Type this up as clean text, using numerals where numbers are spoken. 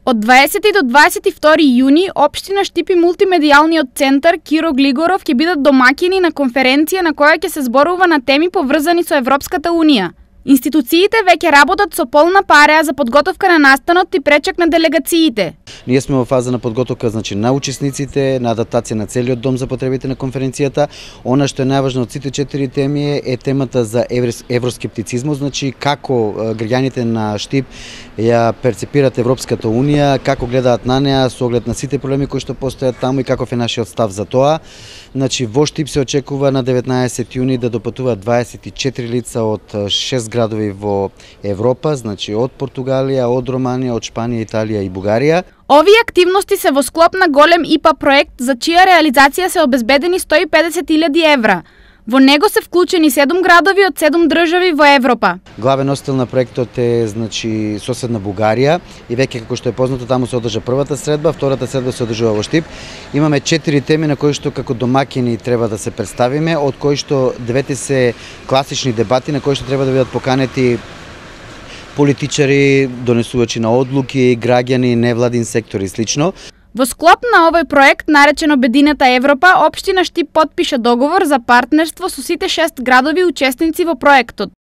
Од 20 до 22 јуни, општина Штип и мултимедијалниот центар Киро Глигоров ќе бидат домаќини на конференција на која ќе се зборува на теми поврзани со Европската Унија. Институциите веќе работат со полна пареа за подготовка на настанот и пречек на делегациите. Ние сме во фаза на подготовка, на учесниците, на адаптација на целиот дом за потребите на конференцијата. Она што е најважно од сите 4 теми е темата за евроскептицизмот, како граѓаните на Штип ја перцепираат Европската Унија, како гледаат на неа со оглед на сите проблеми кои што постојат таму и каков е нашиот став за тоа. Во Штип се очекува на 19 јуни да допатуваат 24 лица од 6 градови во Европа, од Португалија, од Романија, од Шпанија, Италија и Бугарија. Овие активности се во склоп на голем ИПА проект за чија реализација се обезбедени 150.000 евра. Во него се вклучени 7 градови од 7 држави во Европа. Главен носител на проектот е соседна Бугарија и веќе како што е познато таму се одржа првата средба, втората средба се одржува во Штип. Имаме 4 теми на кои што како домаќини треба да се представиме, од кои што двете се класични дебати на кои што треба да бидат поканети политичари, донесувачи на одлуки, граѓани, невладин сектор и слично. Во склоп на овој проект, наречен Обединета Европа, општина Штип потпиша договор за партнерство со сите 6 градови учесници во проектот.